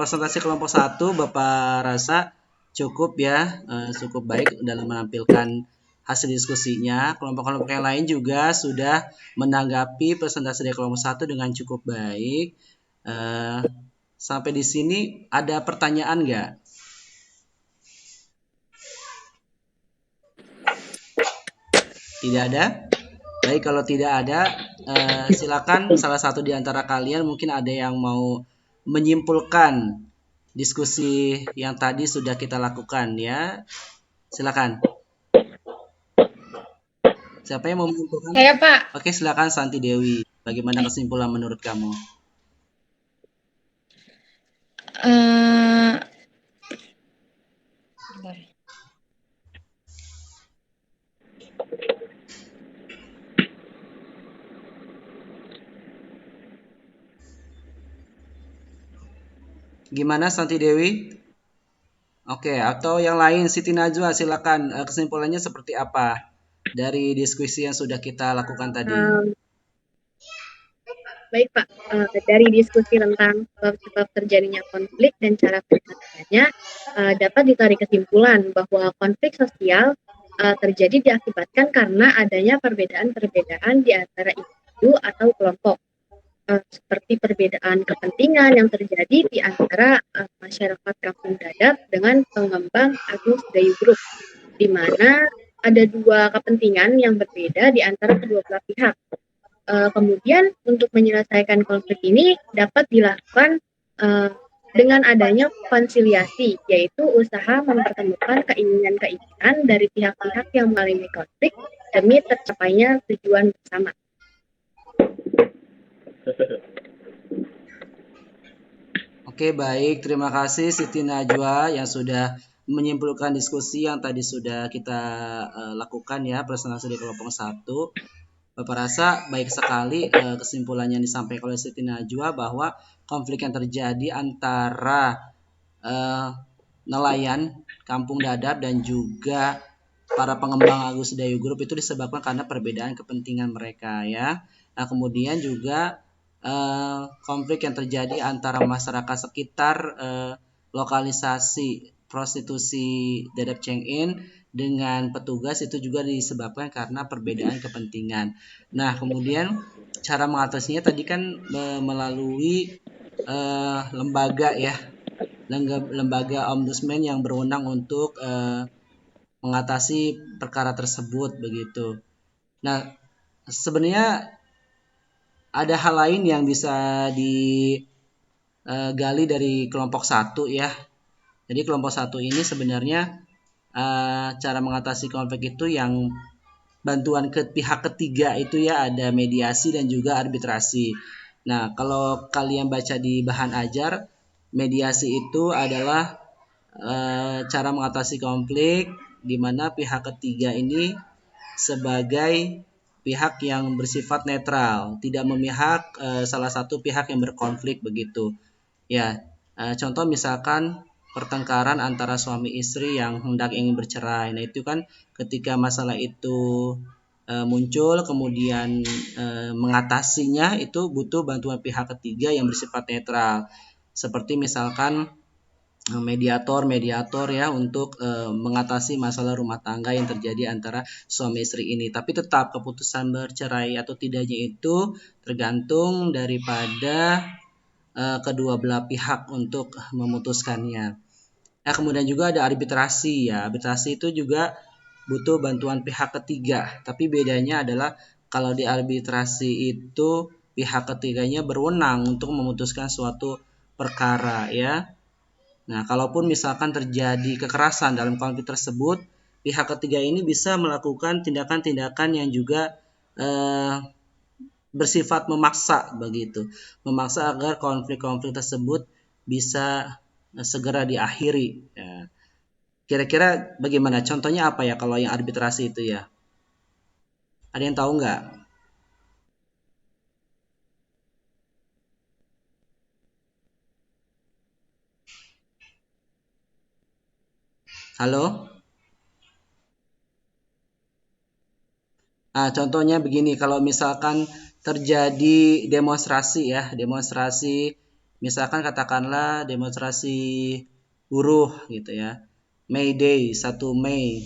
presentasi kelompok 1 Bapak rasa cukup ya, cukup baik dalam menampilkan hasil diskusinya. Kelompok-kelompok yang lain juga sudah menanggapi presentasi dari kelompok 1 dengan cukup baik. Sampai di sini ada pertanyaan nggak? Tidak ada? Baik, kalau tidak ada, silakan salah satu di antara kalian mungkin ada yang mau menyimpulkan diskusi yang tadi sudah kita lakukan ya. Silakan. Siapa yang mau menyimpulkan? Saya, Pak. Oke, silakan Santi Dewi. Bagaimana kesimpulan menurut kamu? Gimana Santi Dewi? Oke, atau yang lain Siti Najwa silakan, kesimpulannya seperti apa dari diskusi yang sudah kita lakukan tadi? Baik Pak, dari diskusi tentang sebab terjadinya konflik dan cara penanganannya, dapat ditarik kesimpulan bahwa konflik sosial terjadi diakibatkan karena adanya perbedaan-perbedaan di antara individu atau kelompok. Seperti perbedaan kepentingan yang terjadi di antara masyarakat Kampung Dadap dengan pengembang Agung Sedayu Group, di mana ada dua kepentingan yang berbeda di antara kedua belah pihak. Kemudian untuk menyelesaikan konflik ini dapat dilakukan dengan adanya konsiliasi, yaitu usaha mempertemukan keinginan-keinginan dari pihak-pihak yang mengalami konflik demi tercapainya tujuan bersama. Oke, baik. Terima kasih Siti Najwa yang sudah menyimpulkan diskusi yang tadi sudah kita lakukan ya, presentasi di kelompok 1. Bapak rasa baik sekali kesimpulannya yang disampaikan oleh Siti Najwa bahwa konflik yang terjadi antara nelayan Kampung Dadap dan juga para pengembang Agung Sedayu Group itu disebabkan karena perbedaan kepentingan mereka ya. Nah, kemudian juga konflik yang terjadi antara masyarakat sekitar lokalisasi prostitusi Dadap Cheng-in dengan petugas itu juga disebabkan karena perbedaan kepentingan. Nah, kemudian cara mengatasinya tadi kan melalui lembaga ya, lembaga ombudsman yang berwenang untuk mengatasi perkara tersebut begitu. Nah, sebenarnya ada hal lain yang bisa digali dari kelompok 1 ya. Jadi kelompok 1 ini sebenarnya cara mengatasi konflik itu yang bantuan ke pihak ketiga itu ya, ada mediasi dan juga arbitrasi. Nah, kalau kalian baca di bahan ajar, mediasi itu adalah cara mengatasi konflik di mana pihak ketiga ini sebagai pihak yang bersifat netral, tidak memihak salah satu pihak yang berkonflik begitu. Ya, contoh misalkan pertengkaran antara suami istri yang hendak ingin bercerai. Nah, itu kan ketika masalah itu muncul, kemudian mengatasinya itu butuh bantuan pihak ketiga yang bersifat netral. Seperti misalkan mediator ya untuk mengatasi masalah rumah tangga yang terjadi antara suami istri ini. Tapi tetap keputusan bercerai atau tidaknya itu tergantung daripada kedua belah pihak untuk memutuskannya. Nah, kemudian juga ada arbitrasi ya. Arbitrasi itu juga butuh bantuan pihak ketiga. Tapi bedanya adalah kalau di arbitrasi itu pihak ketiganya berwenang untuk memutuskan suatu perkara ya. Nah, kalaupun misalkan terjadi kekerasan dalam konflik tersebut, pihak ketiga ini bisa melakukan tindakan-tindakan yang juga bersifat memaksa begitu, memaksa agar konflik-konflik tersebut bisa segera diakhiri. Ya. Kira-kira bagaimana? Contohnya apa ya kalau yang arbitrasi itu ya? Ada yang tahu nggak? Halo? Nah, contohnya begini, kalau misalkan terjadi demonstrasi ya, demonstrasi, misalkan katakanlah demonstrasi buruh gitu ya, May Day, 1 Mei,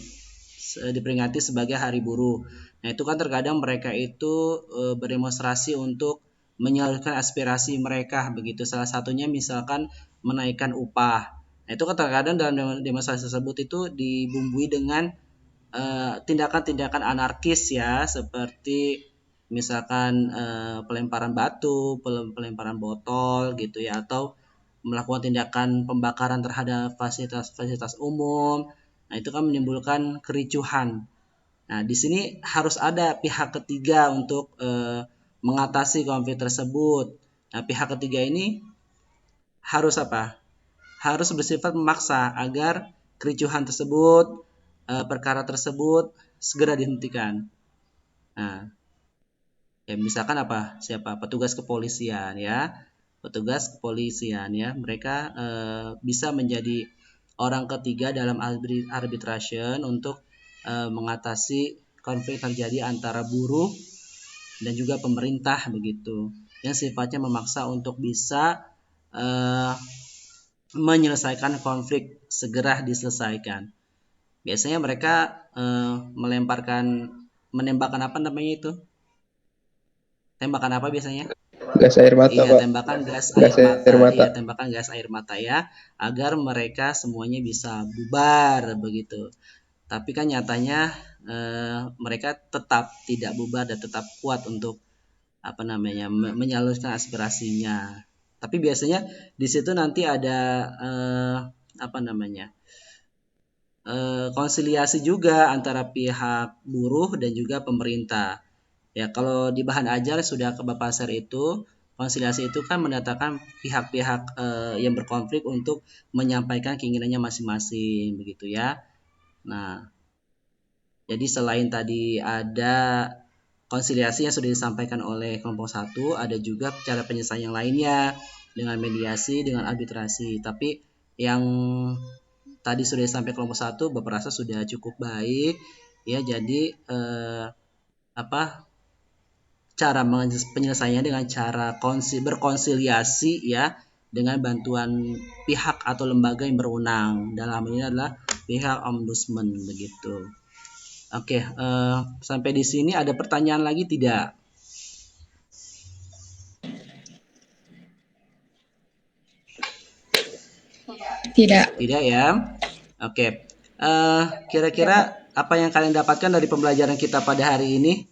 diperingati sebagai Hari Buruh. Nah, itu kan terkadang mereka itu berdemonstrasi untuk menyalurkan aspirasi mereka begitu. Salah satunya misalkan menaikkan upah. Nah, itu kan terkadang dalam demonstrasi tersebut itu dibumbui dengan tindakan-tindakan anarkis ya, seperti misalkan pelemparan batu, pelemparan botol gitu ya, atau melakukan tindakan pembakaran terhadap fasilitas-fasilitas umum. Nah, itu kan menimbulkan kericuhan. Nah, di sini harus ada pihak ketiga untuk mengatasi konflik tersebut. Nah, pihak ketiga ini harus apa? Harus bersifat memaksa agar kericuhan tersebut, perkara tersebut segera dihentikan. Nah, ya misalkan apa? Siapa? Petugas kepolisian ya. Petugas kepolisian ya. Mereka bisa menjadi orang ketiga dalam arbitration untuk mengatasi konflik terjadi antara buruh dan juga pemerintah begitu. Yang sifatnya memaksa untuk bisa menyelesaikan konflik, segera diselesaikan. Biasanya mereka menembakkan apa namanya itu? Tembakan apa biasanya? Gas air mata, Iya, Pak. tembakan gas Gas air mata. air mata. Iya, tembakan gas air mata ya, agar mereka semuanya bisa bubar begitu. Tapi kan nyatanya mereka tetap tidak bubar dan tetap kuat untuk apa namanya menyalurkan aspirasinya. Tapi biasanya di situ nanti ada apa namanya konsiliasi juga antara pihak buruh dan juga pemerintah. Ya, kalau di bahan ajar sudah ke Bapak share itu, konsiliasi itu kan mendatangkan pihak-pihak yang berkonflik untuk menyampaikan keinginannya masing-masing begitu ya. Nah, jadi selain tadi ada konsiliasi yang sudah disampaikan oleh kelompok 1, ada juga cara penyelesaian yang lainnya dengan mediasi, dengan arbitrasi. Tapi yang tadi sudah disampaikan kelompok 1 Bapak rasa sudah cukup baik ya. Jadi cara penyelesaiannya dengan cara berkonsiliasi ya, dengan bantuan pihak atau lembaga yang berwenang. Dalam ini adalah pihak ombudsman begitu. Oke, sampai di sini ada pertanyaan lagi tidak? Tidak. Tidak ya. Oke. Kira-kira apa yang kalian dapatkan dari pembelajaran kita pada hari ini?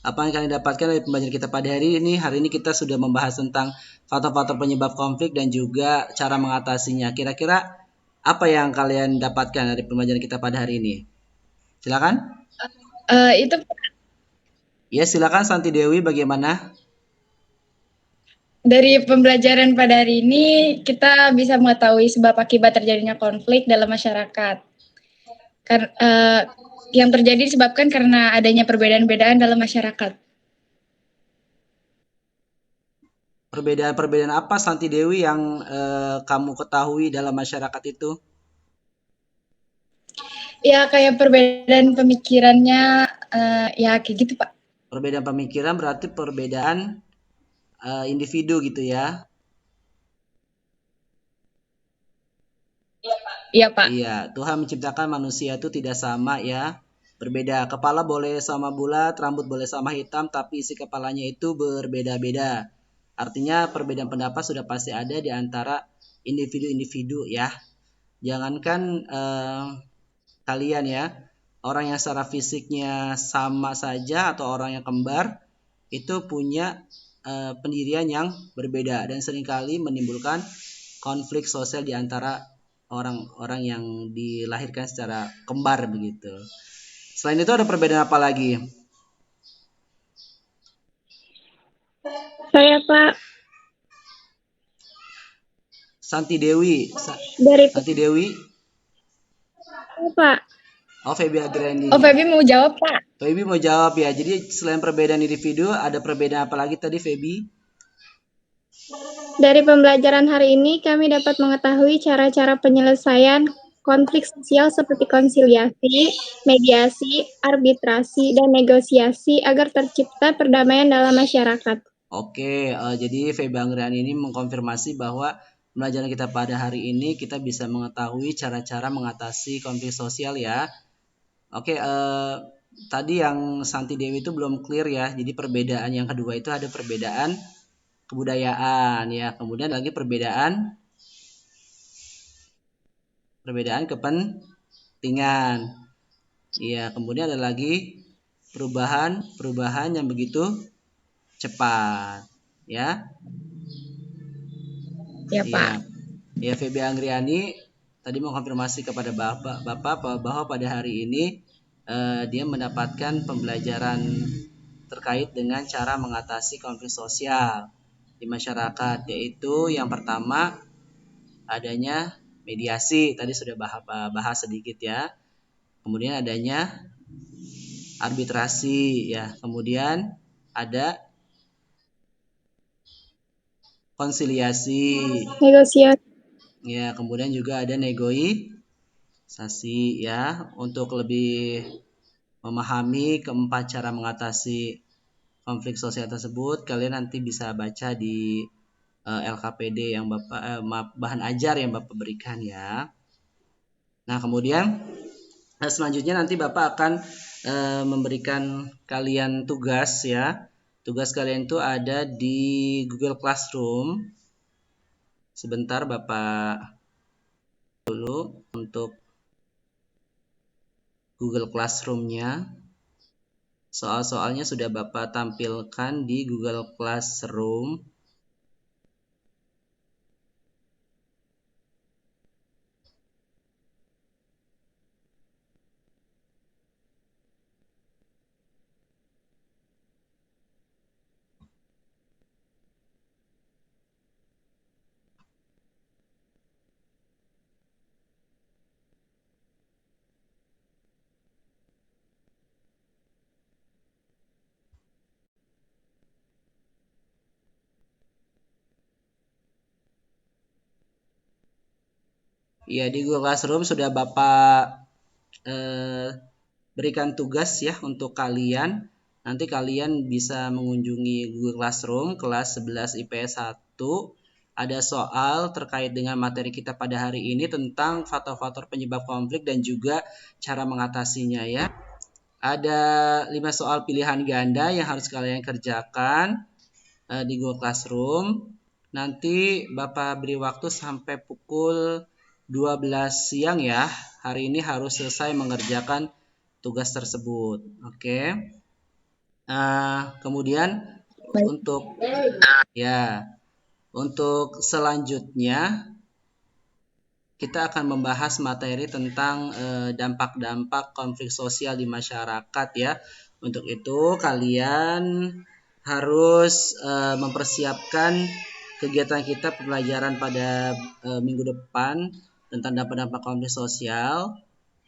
Apa yang kalian dapatkan dari pembelajaran kita pada hari ini? Hari ini kita sudah membahas tentang faktor-faktor penyebab konflik dan juga cara mengatasinya. Kira-kira apa yang kalian dapatkan dari pembelajaran kita pada hari ini? Silakan. Itu Ya, silakan Santi Dewi, bagaimana? dari pembelajaran pada hari ini kita bisa mengetahui sebab akibat terjadinya konflik dalam masyarakat. Yang terjadi disebabkan karena adanya perbedaan-perbedaan dalam masyarakat. Perbedaan-perbedaan apa Santi Dewi yang kamu ketahui dalam masyarakat itu? Ya kayak perbedaan pemikirannya, ya kayak gitu Pak. Perbedaan pemikiran berarti perbedaan individu gitu ya? Iya Pak. Iya, Tuhan menciptakan manusia itu tidak sama ya. Berbeda, kepala boleh sama bulat, rambut boleh sama hitam, tapi isi kepalanya itu berbeda-beda. Artinya perbedaan pendapat sudah pasti ada di antara individu-individu ya. Jangankan kalian ya, orang yang secara fisiknya sama saja atau orang yang kembar itu punya pendirian yang berbeda dan seringkali menimbulkan konflik sosial di antara orang-orang yang dilahirkan secara kembar begitu. Selain itu ada perbedaan apa lagi? Saya Pak. Santi Dewi. Santi Dewi. Pak. Oh, Feby Adriani. Oh, Feby mau jawab, Pak. Feby mau jawab ya. Jadi selain perbedaan individu, ada perbedaan apa lagi tadi, Feby? Dari pembelajaran hari ini, kami dapat mengetahui cara-cara penyelesaian konflik sosial seperti konsiliasi, mediasi, arbitrasi, dan negosiasi agar tercipta perdamaian dalam masyarakat. Oke, jadi Feby Anggriani ini mengkonfirmasi bahwa pembelajaran kita pada hari ini kita bisa mengetahui cara-cara mengatasi konflik sosial ya. Oke, tadi yang Santi Dewi itu belum clear ya. Jadi perbedaan yang kedua itu ada perbedaan kebudayaan ya. Kemudian lagi perbedaan kepentingan. Iya, kemudian ada lagi perubahan yang begitu cepat ya. Ya, Pak. Ya, Feby Anggriani tadi mengkonfirmasi kepada Bapak bahwa pada hari ini dia mendapatkan pembelajaran terkait dengan cara mengatasi konflik sosial di masyarakat, yaitu yang pertama adanya mediasi, tadi sudah bahas sedikit ya. Kemudian adanya arbitrasi ya. Kemudian ada konsiliasi. Negosiasi. Ya, kemudian juga ada negosiasi ya. Untuk lebih memahami keempat cara mengatasi konflik sosial tersebut, kalian nanti bisa baca di LKPD yang bahan ajar yang Bapak berikan ya. Nah, kemudian selanjutnya nanti Bapak akan memberikan kalian tugas ya. Tugas kalian itu ada di Google Classroom. Sebentar Bapak dulu untuk Google Classroom-nya. Soal-soalnya sudah Bapak tampilkan di Google Classroom. Ya, di Google Classroom sudah Bapak berikan tugas ya untuk kalian. Nanti kalian bisa mengunjungi Google Classroom kelas 11 IPS 1. Ada soal terkait dengan materi kita pada hari ini tentang faktor-faktor penyebab konflik dan juga cara mengatasinya ya. Ada 5 soal pilihan ganda yang harus kalian kerjakan di Google Classroom. Nanti Bapak beri waktu sampai pukul 12 siang ya. Hari ini harus selesai mengerjakan tugas tersebut. Oke. Kemudian untuk selanjutnya kita akan membahas materi tentang dampak-dampak konflik sosial di masyarakat ya. Untuk itu kalian harus mempersiapkan kegiatan kita pembelajaran pada minggu depan tentang dampak-dampak konflik sosial.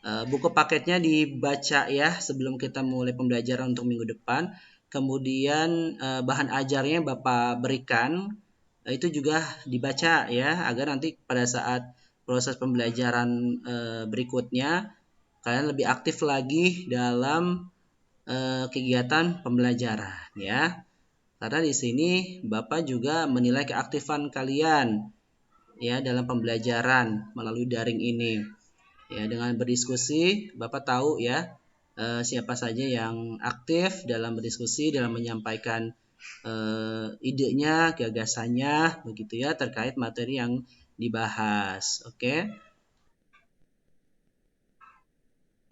Buku paketnya dibaca ya sebelum kita mulai pembelajaran untuk minggu depan. Kemudian bahan ajarnya Bapak berikan itu juga dibaca ya agar nanti pada saat proses pembelajaran berikutnya kalian lebih aktif lagi dalam kegiatan pembelajaran ya. Karena di sini Bapak juga menilai keaktifan kalian ya dalam pembelajaran melalui daring ini. Ya, dengan berdiskusi Bapak tahu ya siapa saja yang aktif dalam berdiskusi, dalam menyampaikan idenya, gagasannya begitu ya terkait materi yang dibahas. Oke.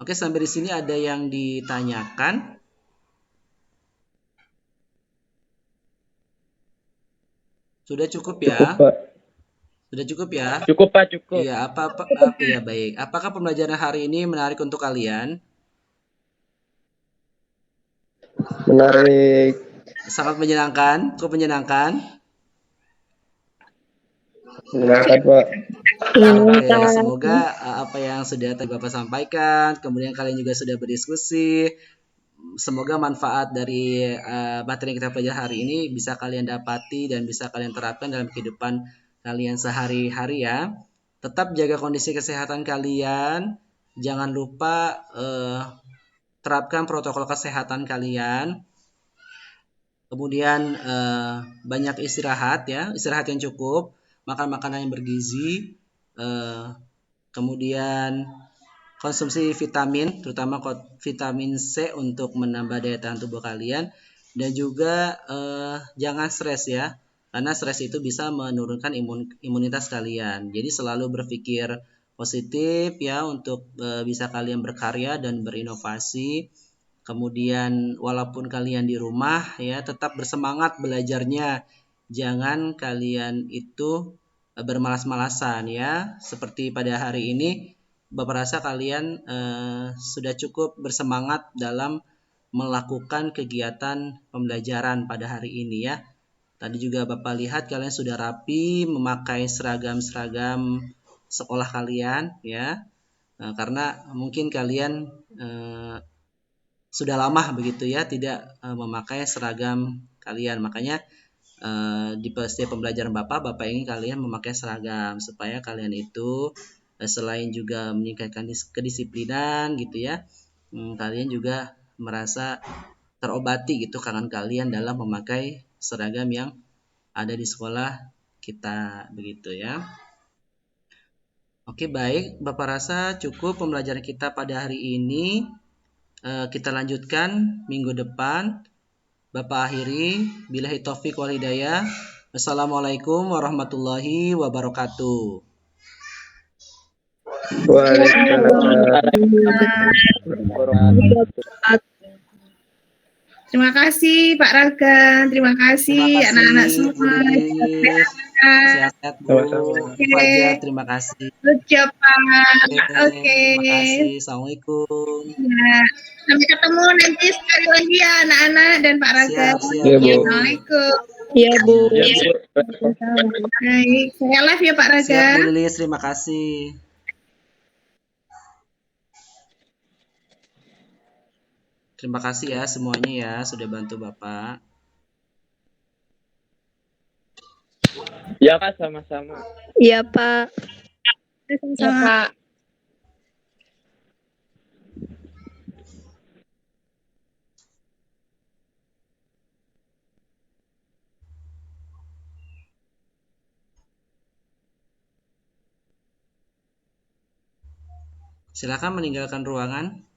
Oke, sampai di sini ada yang ditanyakan? Sudah cukup ya? Cukup, Pak. Sudah cukup ya? Cukup, Pak, cukup. Iya, ya baik. Apakah pembelajaran hari ini menarik untuk kalian? Menarik. Sangat menyenangkan, cukup menyenangkan. Menyenangkan, Pak. Oke, semoga apa yang sudah tadi Bapak sampaikan, kemudian kalian juga sudah berdiskusi, semoga manfaat dari materi yang kita pelajari hari ini bisa kalian dapati dan bisa kalian terapkan dalam kehidupan kalian sehari-hari ya. Tetap jaga kondisi kesehatan kalian, jangan lupa terapkan protokol kesehatan kalian. Kemudian banyak istirahat ya, istirahat yang cukup, makan makanan yang bergizi, kemudian konsumsi vitamin, terutama vitamin C untuk menambah daya tahan tubuh kalian, dan juga jangan stres ya, karena stres itu bisa menurunkan imunitas kalian. Jadi selalu berpikir positif ya untuk bisa kalian berkarya dan berinovasi. Kemudian walaupun kalian di rumah ya tetap bersemangat belajarnya. Jangan kalian itu bermalas-malasan ya. Seperti pada hari ini Bapak rasa kalian sudah cukup bersemangat dalam melakukan kegiatan pembelajaran pada hari ini ya. Tadi juga Bapak lihat kalian sudah rapi memakai seragam-seragam sekolah kalian ya. Karena mungkin kalian sudah lama begitu ya tidak memakai seragam kalian. Makanya di setiap pembelajaran Bapak ingin kalian memakai seragam supaya kalian itu selain juga meningkatkan kedisiplinan gitu ya, kalian juga merasa terobati gitu kangen kalian dalam memakai seragam yang ada di sekolah kita begitu ya. Oke baik, Bapak rasa cukup pembelajaran kita pada hari ini. Kita lanjutkan minggu depan. Bapak akhiri, billahi taufiq wal hidayah. Assalamualaikum warahmatullahi wabarakatuh. Terima kasih Pak Raga, terima kasih anak-anak semua. Sehat-sehat Bu. Fajar, terima kasih. Good job Pak. Oke. Terima kasih. Assalamualaikum. Ya. Sampai ketemu nanti sekali lagi ya anak-anak dan Pak Raga. Siap, Bu. Assalamualaikum. Iya Bu. Baik, saya live ya Pak Raga. Siap Bu Lilis, terima kasih. Terima kasih ya semuanya ya sudah bantu Bapak. Ya Pak, sama-sama. Iya Pak. Iya Pak. Silakan meninggalkan ruangan.